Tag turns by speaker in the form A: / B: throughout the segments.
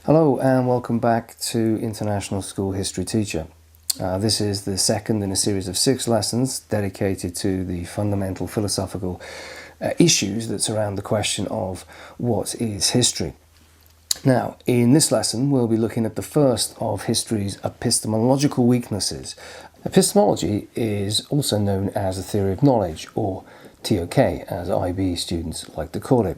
A: Hello and welcome back to International School History Teacher. This is the second in a series of 6 lessons dedicated to the fundamental philosophical issues that surround the question of what is history. Now, in this lesson we'll be looking at the first of history's epistemological weaknesses. Epistemology is also known as the theory of knowledge, or TOK, as IB students like to call it.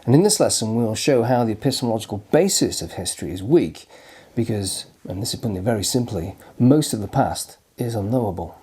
A: And in this lesson we'll show how the epistemological basis of history is weak because, and this is putting it very simply, most of the past is unknowable.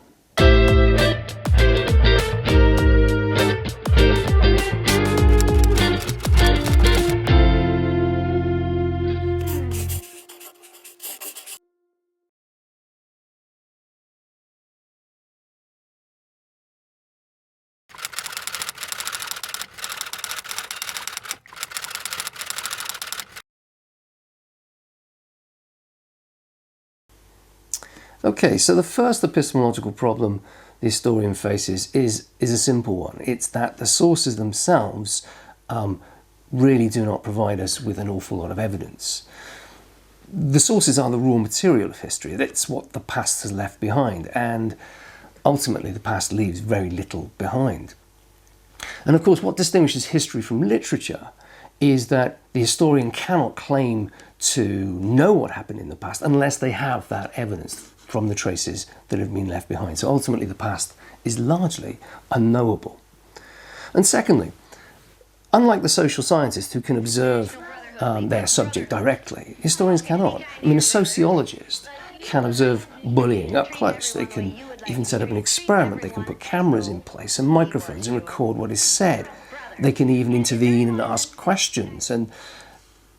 A: Okay, so the first epistemological problem the historian faces is a simple one. It's that the sources themselves really do not provide us with an awful lot of evidence. The sources are the raw material of history. That's what the past has left behind, and ultimately the past leaves very little behind. And of course, what distinguishes history from literature is that the historian cannot claim to know what happened in the past unless they have that evidence from the traces that have been left behind. So ultimately the past is largely unknowable. And secondly, unlike the social scientists who can observe their subject directly, historians cannot. I mean, a sociologist can observe bullying up close. They can even set up an experiment. They can put cameras in place and microphones and record what is said. They can even intervene and ask questions. And,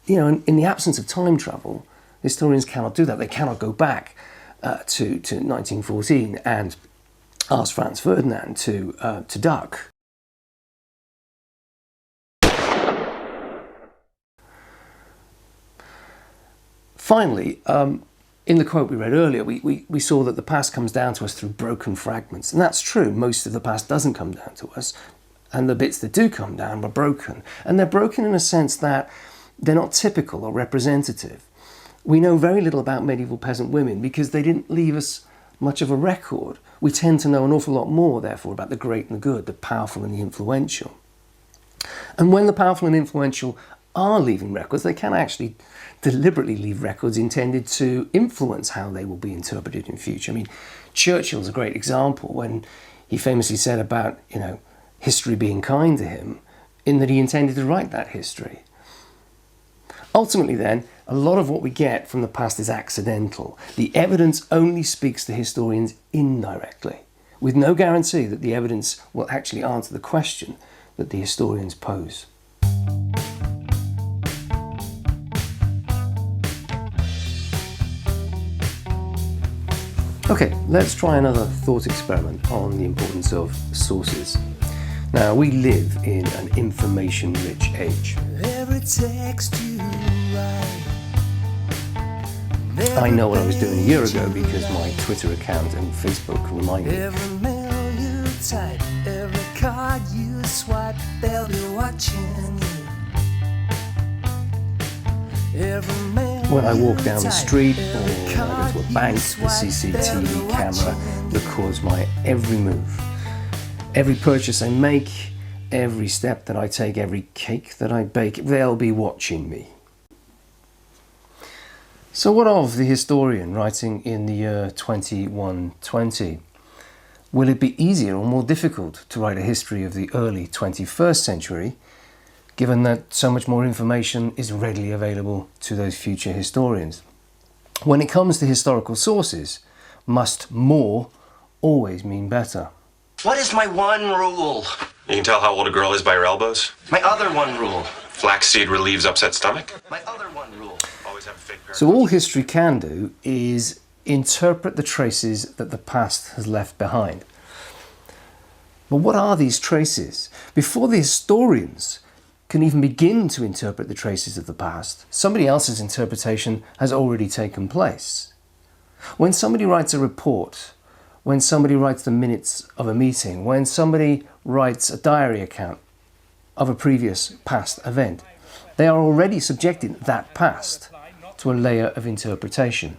A: you know, in the absence of time travel, historians cannot do that. They cannot go back to 1914 and ask Franz Ferdinand to duck. Finally, in the quote we read earlier, we saw that the past comes down to us through broken fragments. And that's true. Most of the past doesn't come down to us. And the bits that do come down are broken. And they're broken in a sense that they're not typical or representative. We know very little about medieval peasant women because they didn't leave us much of a record. We tend to know an awful lot more, therefore, about the great and the good, the powerful and the influential. And when the powerful and influential are leaving records, they can actually deliberately leave records intended to influence how they will be interpreted in future. I mean, Churchill's a great example when he famously said about, history being kind to him, in that he intended to write that history. Ultimately then, a lot of what we get from the past is accidental. The evidence only speaks to historians indirectly, with no guarantee that the evidence will actually answer the question that the historians pose. Okay, let's try another thought experiment on the importance of sources. Now, we live in an information-rich age. Every text you write, I know what I was doing a year ago because my Twitter account and Facebook reminded me. Every mail you type, every card you swipe, they'll be watching you. When I walk down the street or when I go to a bank, the CCTV camera records my every move. Every purchase I make, every step that I take, every cake that I bake, they'll be watching me. So what of the historian writing in the year 2120? Will it be easier or more difficult to write a history of the early 21st century, given that so much more information is readily available to those future historians? When it comes to historical sources, must more always mean better?
B: What is my one rule?
C: You can tell how old a girl is by her elbows.
B: My other one rule.
C: Flaxseed relieves upset stomach.
B: My other one rule.
C: Always have a fake pair.
A: So all history can do is interpret the traces that the past has left behind. But what are these traces? Before the historians can even begin to interpret the traces of the past, somebody else's interpretation has already taken place. When somebody writes a report, when somebody writes the minutes of a meeting, when somebody writes a diary account of a previous past event, they are already subjecting that past to a layer of interpretation.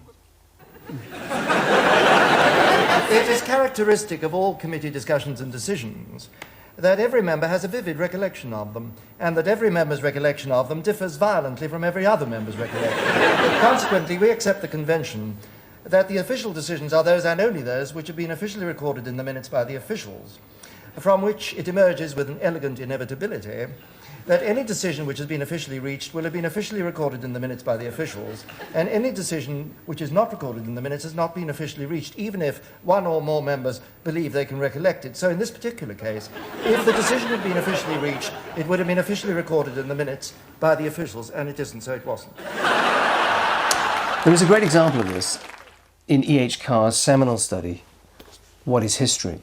D: It is characteristic of all committee discussions and decisions that every member has a vivid recollection of them, and that every member's recollection of them differs violently from every other member's recollection. Consequently, we accept the convention that the official decisions are those and only those which have been officially recorded in the minutes by the officials, from which it emerges with an elegant inevitability that any decision which has been officially reached will have been officially recorded in the minutes by the officials, and any decision which is not recorded in the minutes has not been officially reached, even if one or more members believe they can recollect it. So in this particular case, if the decision had been officially reached, it would have been officially recorded in the minutes by the officials, and it isn't, so it wasn't.
A: There is a great example of this in E.H. Carr's seminal study, What is History?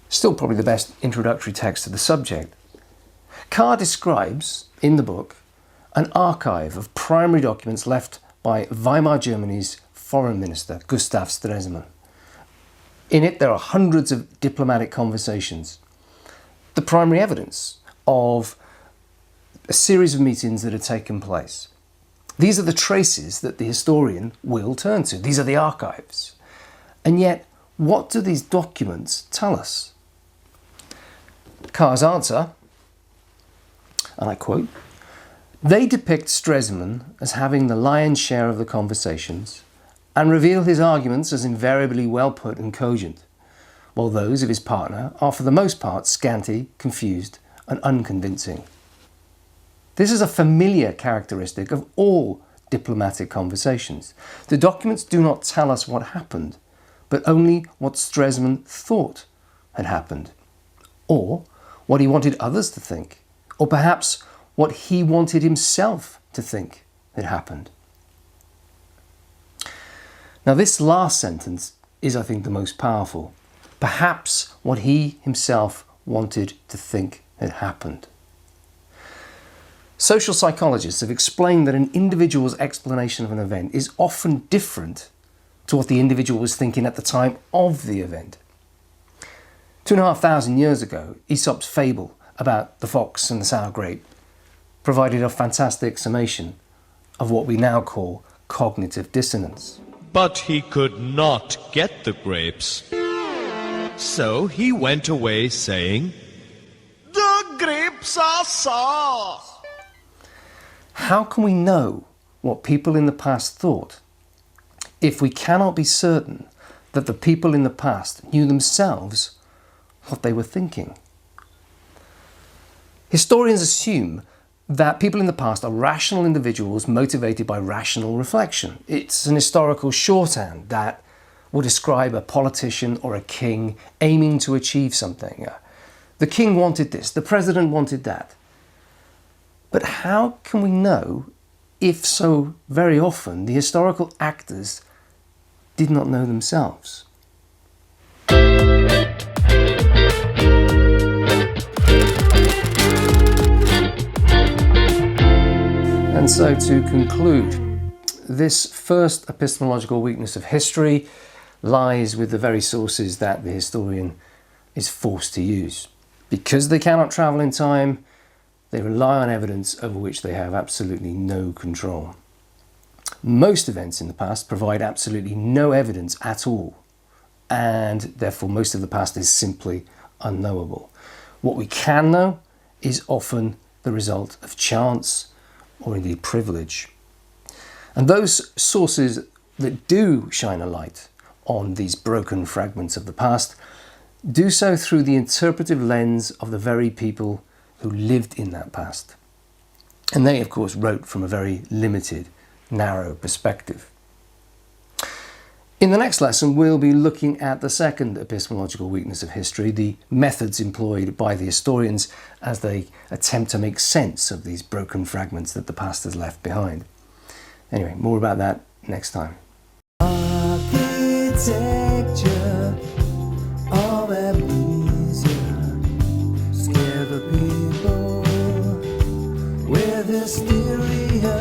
A: Still probably the best introductory text to the subject. Carr describes, in the book, an archive of primary documents left by Weimar Germany's foreign minister, Gustav Stresemann. In it, there are hundreds of diplomatic conversations, the primary evidence of a series of meetings that had taken place. These are the traces that the historian will turn to. These are the archives. And yet, what do these documents tell us? Carr's answer, and I quote, "They depict Stresemann as having the lion's share of the conversations and reveal his arguments as invariably well put and cogent, while those of his partner are for the most part scanty, confused and unconvincing. This is a familiar characteristic of all diplomatic conversations. The documents do not tell us what happened, but only what Stresemann thought had happened, or what he wanted others to think, or perhaps what he wanted himself to think had happened." Now this last sentence is, I think, the most powerful. Perhaps what he himself wanted to think had happened. Social psychologists have explained that an individual's explanation of an event is often different to what the individual was thinking at the time of the event. 2,500 years ago, Aesop's fable about the fox and the sour grape provided a fantastic summation of what we now call cognitive dissonance.
E: But he could not get the grapes. So he went away saying, "The grapes are sour."
A: How can we know what people in the past thought if we cannot be certain that the people in the past knew themselves what they were thinking? Historians assume that people in the past are rational individuals motivated by rational reflection. It's an historical shorthand that will describe a politician or a king aiming to achieve something. The king wanted this, the president wanted that. But how can we know if so very often the historical actors did not know themselves? And so to conclude, this first epistemological weakness of history lies with the very sources that the historian is forced to use. Because they cannot travel in time, they rely on evidence over which they have absolutely no control. Most events in the past provide absolutely no evidence at all, and therefore most of the past is simply unknowable. What we can know is often the result of chance or indeed privilege. And those sources that do shine a light on these broken fragments of the past do so through the interpretive lens of the very people who lived in that past. And they, of course, wrote from a very limited, narrow perspective. In the next lesson, we'll be looking at the second epistemological weakness of history, the methods employed by the historians as they attempt to make sense of these broken fragments that the past has left behind. Anyway, more about that next time. Architecture of amnesia, scare the people with hysteria.